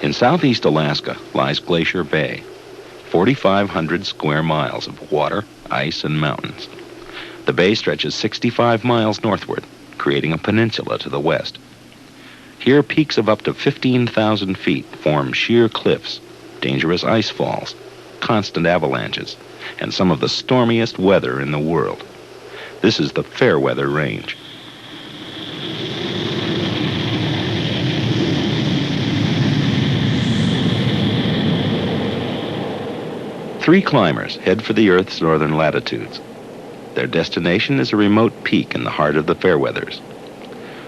In southeast Alaska lies Glacier Bay, 4,500 square miles of water, ice, and mountains. The bay stretches 65 miles northward, creating a peninsula to the west. Here, peaks of up to 15,000 feet form sheer cliffs, dangerous ice falls, constant avalanches, and some of the stormiest weather in the world. This is the Fairweather Range. Three climbers head for the Earth's northern latitudes. Their destination is a remote peak in the heart of the Fairweathers.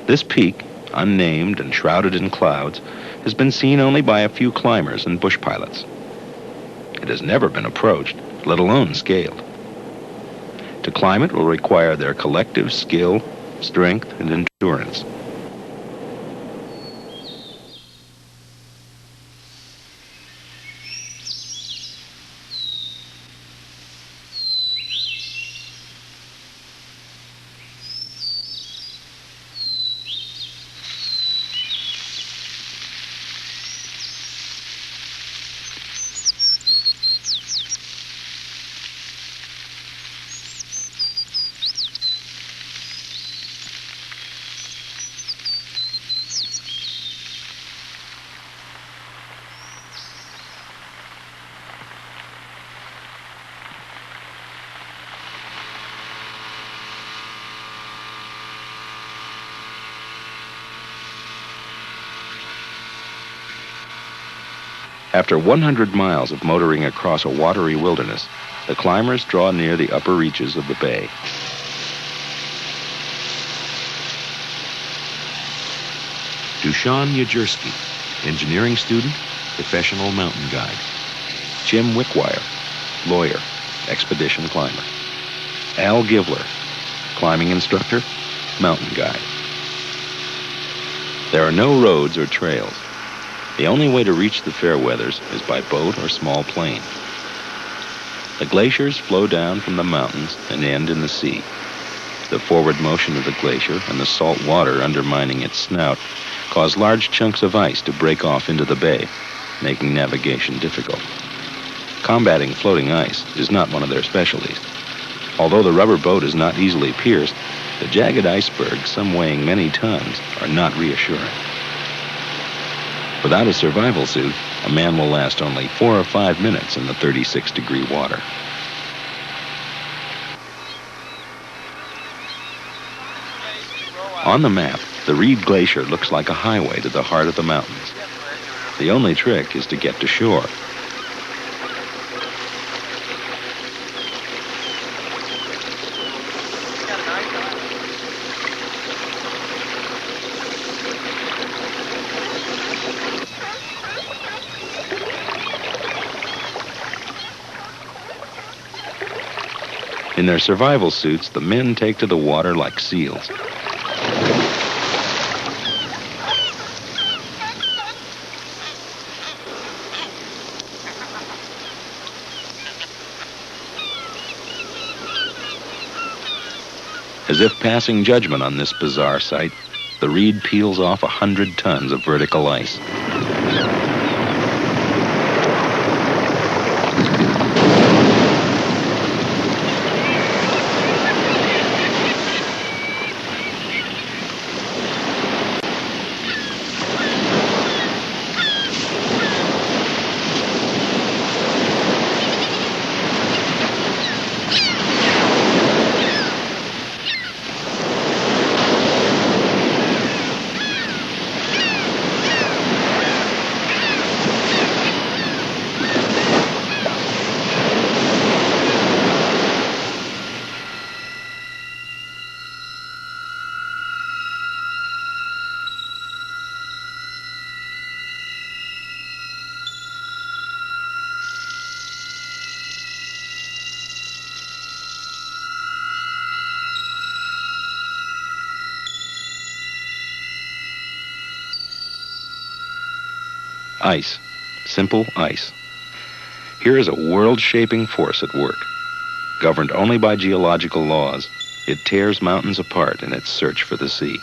This peak, unnamed and shrouded in clouds, has been seen only by a few climbers and bush pilots. It has never been approached, let alone scaled. To climb it will require their collective skill, strength, and endurance. After 100 miles of motoring across a watery wilderness, the climbers draw near the upper reaches of the bay. Dushan Yajerski, engineering student, professional mountain guide. Jim Wickwire, lawyer, expedition climber. Al Givler, climbing instructor, mountain guide. There are no roads or trails. The only way to reach the Fairweathers is by boat or small plane. The glaciers flow down from the mountains and end in the sea. The forward motion of the glacier and the salt water undermining its snout cause large chunks of ice to break off into the bay, making navigation difficult. Combating floating ice is not one of their specialties. Although the rubber boat is not easily pierced, the jagged icebergs, some weighing many tons, are not reassuring. Without a survival suit, a man will last only 4 or 5 minutes in the 36-degree water. On the map, the Reed Glacier looks like a highway to the heart of the mountains. The only trick is to get to shore. In their survival suits, the men take to the water like seals. As if passing judgment on this bizarre sight, the Reed peels off 100 tons of vertical ice. Ice. Simple ice. Here is a world-shaping force at work. Governed only by geological laws, it tears mountains apart in its search for the sea.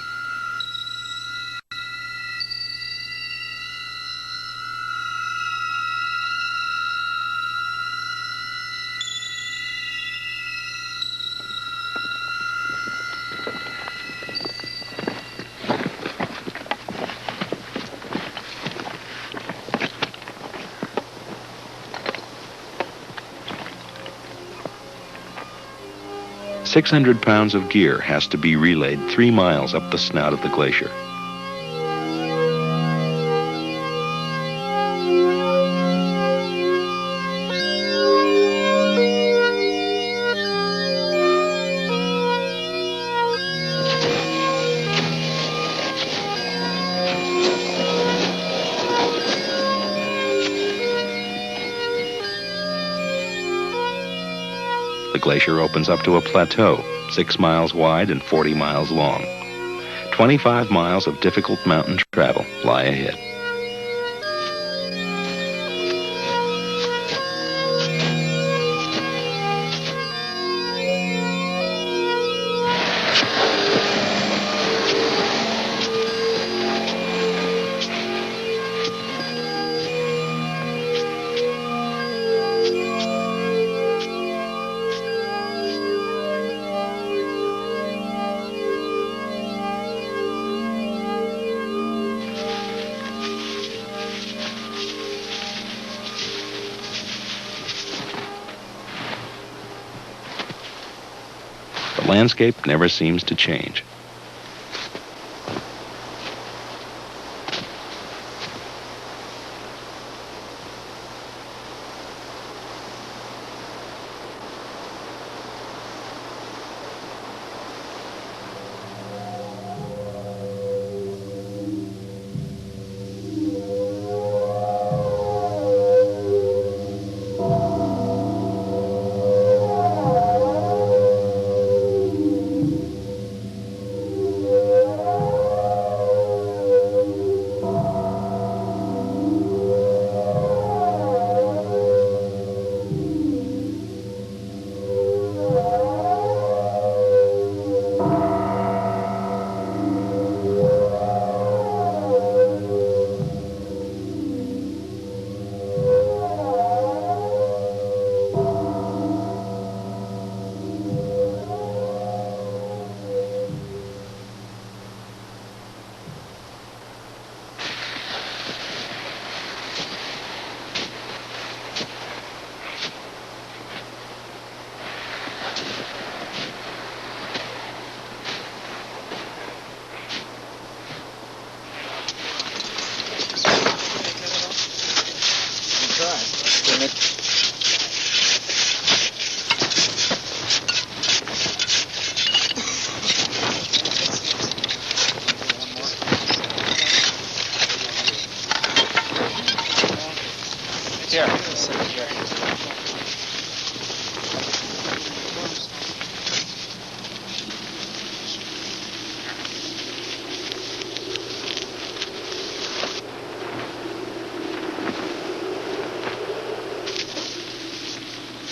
600 pounds of gear has to be relayed 3 miles up the snout of the glacier. The glacier opens up to a plateau, 6 miles wide and 40 miles long. 25 miles of difficult mountain travel lie ahead. The landscape never seems to change.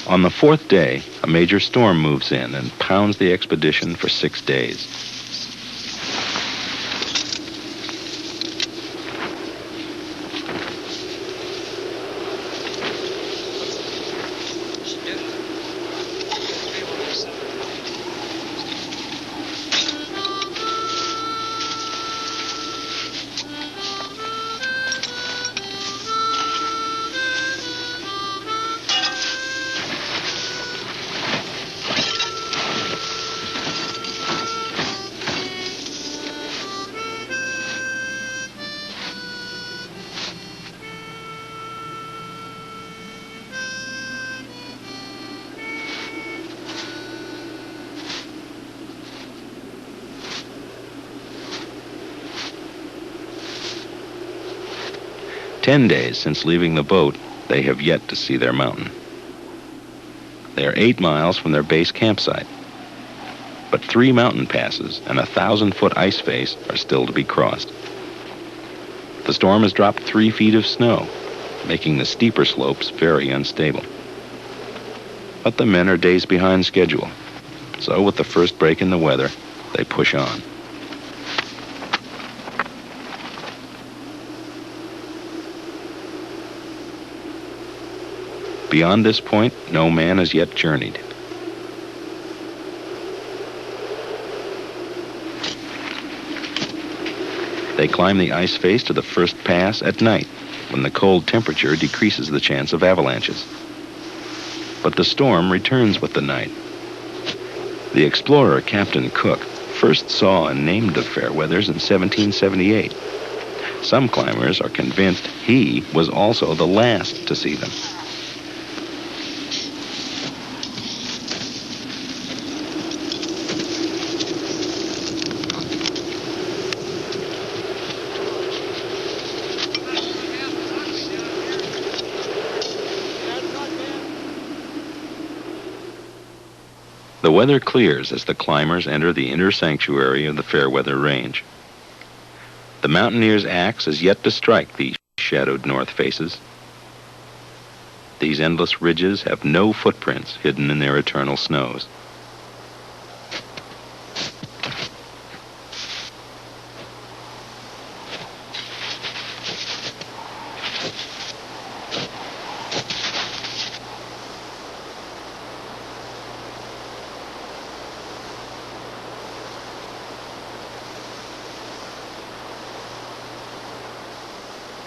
On the 4th day, a major storm moves in and pounds the expedition for 6 days. "10 days since leaving the boat, they have yet to see their mountain. They are 8 miles from their base campsite, but 3 mountain passes and a 1,000-foot ice face are still to be crossed. The storm has dropped 3 feet of snow, making the steeper slopes very unstable. But the men are days behind schedule, so with the first break in the weather, they push on. Beyond this point, no man has yet journeyed. They climb the ice face to the first pass at night, when the cold temperature decreases the chance of avalanches. But the storm returns with the night. The explorer Captain Cook first saw and named the Fairweathers in 1778. Some climbers are convinced he was also the last to see them. The weather clears as the climbers enter the inner sanctuary of the Fairweather Range. The mountaineer's axe is yet to strike these shadowed north faces. These endless ridges have no footprints hidden in their eternal snows.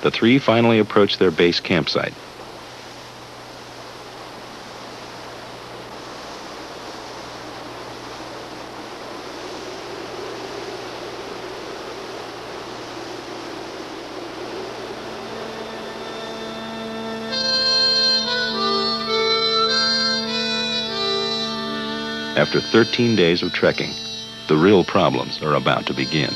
The three finally approach their base campsite. After 13 days of trekking, the real problems are about to begin.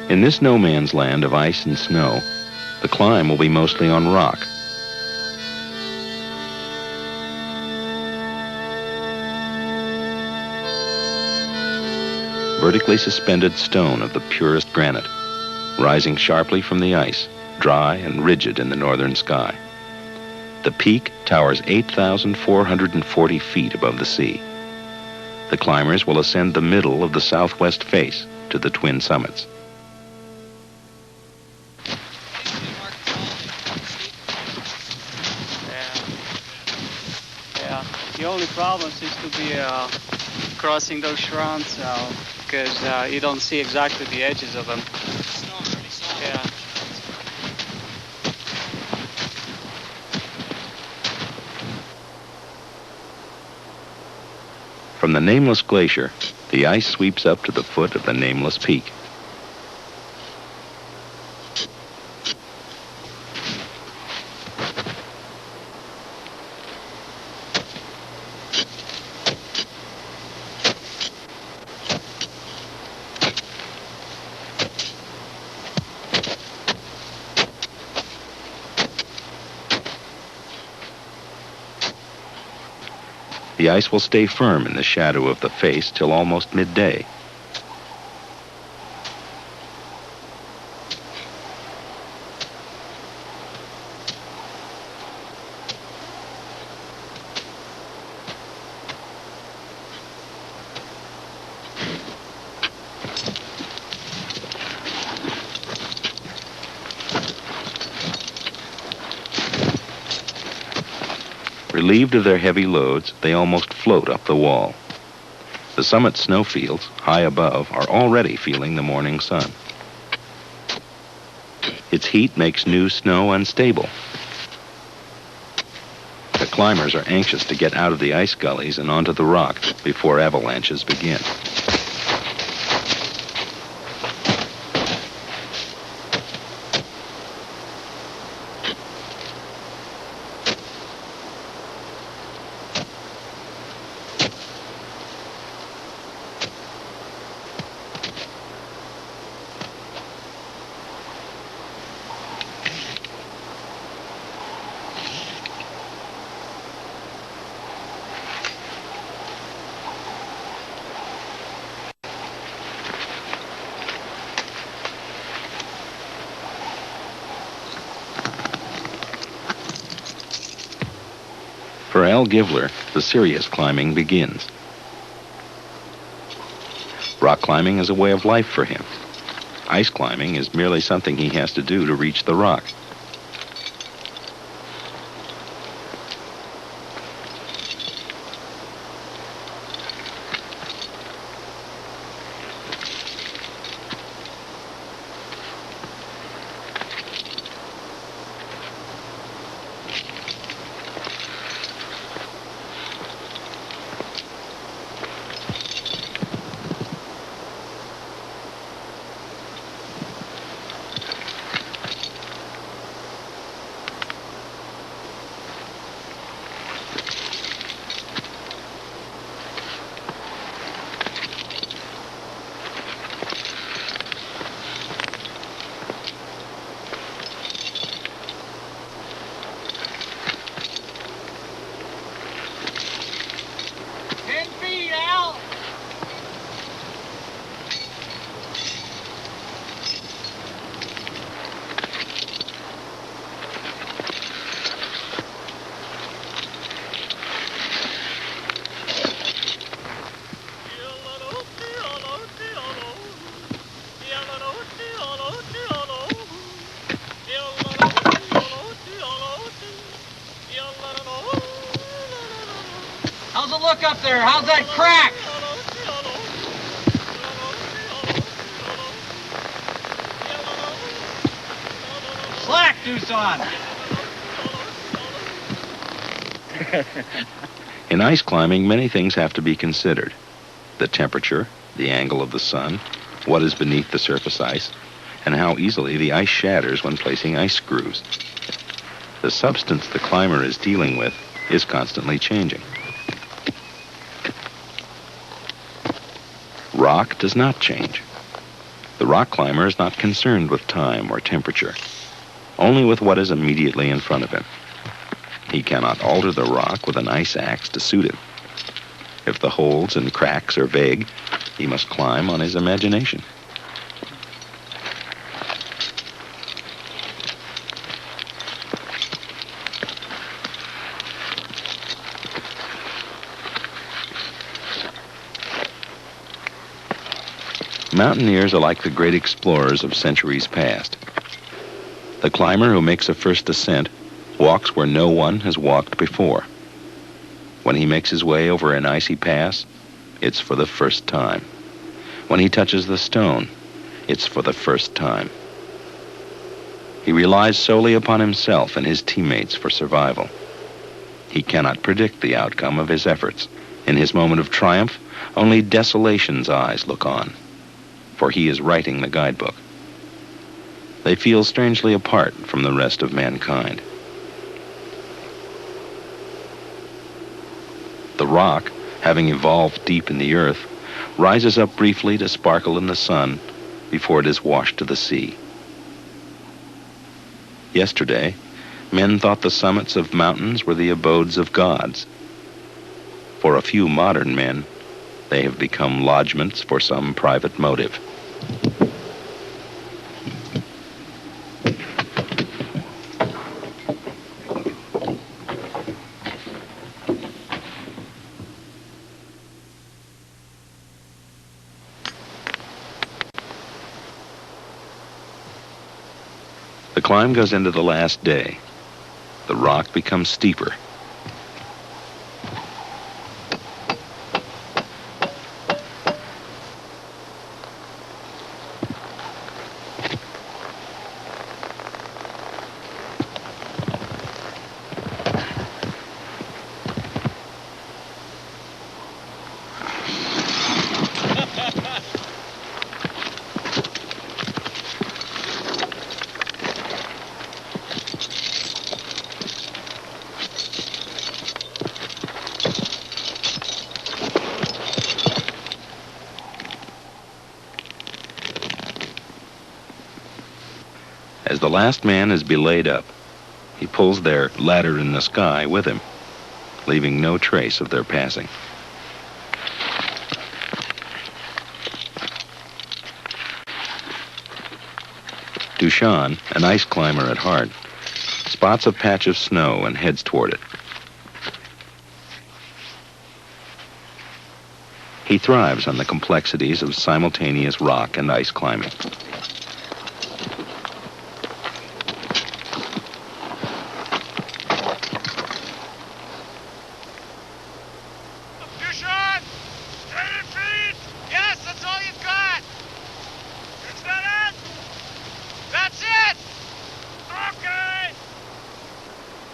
In this no man's land of ice and snow, the climb will be mostly on rock. Vertically suspended stone of the purest granite, rising sharply from the ice, dry and rigid in the northern sky. The peak towers 8,440 feet above the sea. The climbers will ascend the middle of the southwest face to the twin summits. The only problem seems to be crossing those fronts because you don't see exactly the edges of them. Yeah. From the Nameless Glacier, the ice sweeps up to the foot of the Nameless Peak. The ice will stay firm in the shadow of the face till almost midday. Relieved of their heavy loads, they almost float up the wall. The summit snowfields, high above, are already feeling the morning sun. Its heat makes new snow unstable. The climbers are anxious to get out of the ice gullies and onto the rock before avalanches begin. For Al Givler, the serious climbing begins. Rock climbing is a way of life for him. Ice climbing is merely something he has to do to reach the rock. How's it look up there? How's that crack? Slack, Doosan! In ice climbing, many things have to be considered. The temperature, the angle of the sun, what is beneath the surface ice, and how easily the ice shatters when placing ice screws. The substance the climber is dealing with is constantly changing. Rock does not change. The rock climber is not concerned with time or temperature, only with what is immediately in front of him. He cannot alter the rock with an ice axe to suit him. If the holes and cracks are vague, he must climb on his imagination. Mountaineers are like the great explorers of centuries past. The climber who makes a first ascent walks where no one has walked before. When he makes his way over an icy pass, it's for the first time. When he touches the stone, it's for the first time. He relies solely upon himself and his teammates for survival. He cannot predict the outcome of his efforts. In his moment of triumph, only desolation's eyes look on, for he is writing the guidebook. They feel strangely apart from the rest of mankind. The rock, having evolved deep in the earth, rises up briefly to sparkle in the sun before it is washed to the sea. Yesterday, men thought the summits of mountains were the abodes of gods. For a few modern men, they have become lodgements for some private motive. The climb goes into the last day. The rock becomes steeper. As the last man is belayed up, he pulls their ladder in the sky with him, leaving no trace of their passing. Dushan, an ice climber at heart, spots a patch of snow and heads toward it. He thrives on the complexities of simultaneous rock and ice climbing.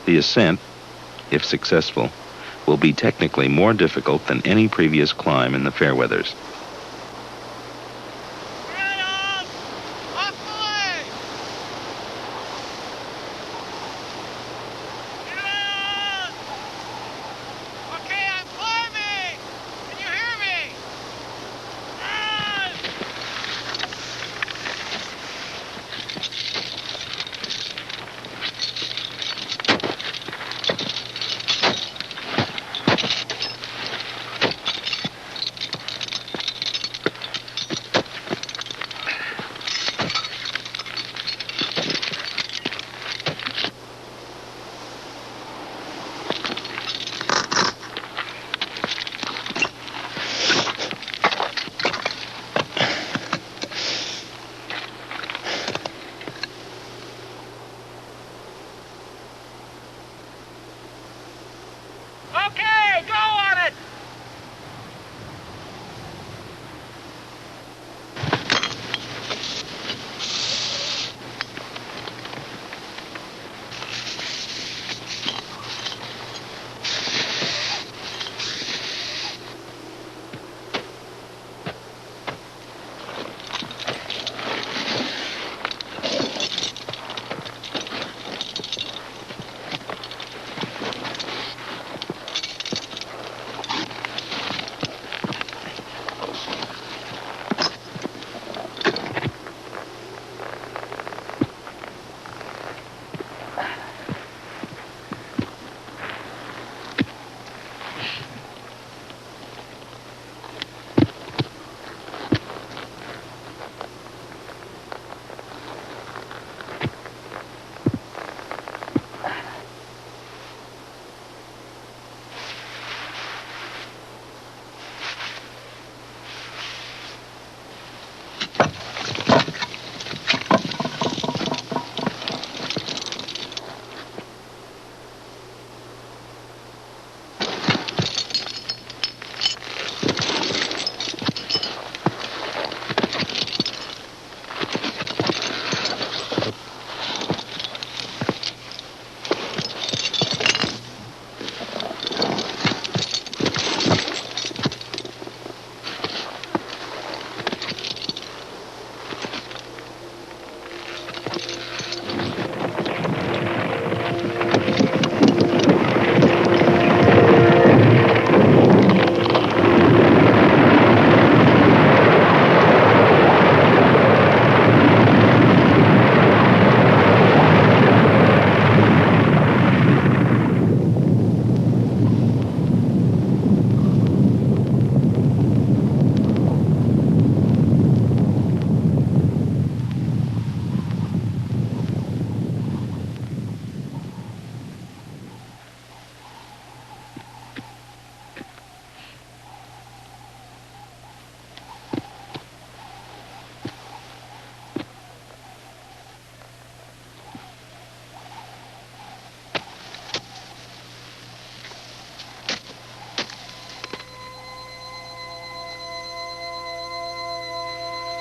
The ascent, if successful, will be technically more difficult than any previous climb in the Fairweathers.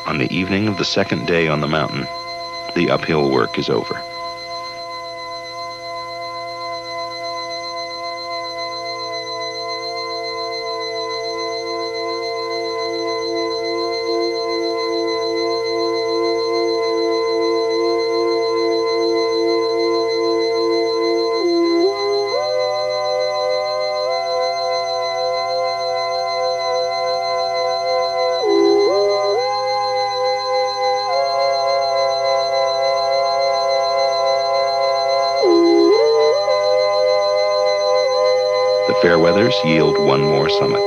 On the evening of the second day on the mountain, the uphill work is over. The Fairweathers yield one more summit.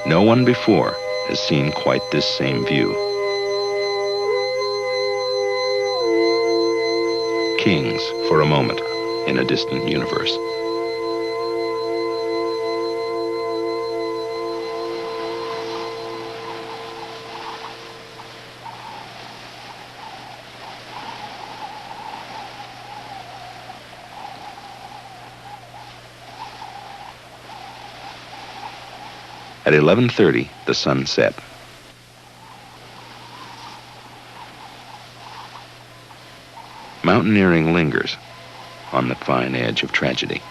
No one before has seen quite this same view. Kings for a moment in a distant universe. At 11:30, the sun set. Mountaineering lingers on the fine edge of tragedy.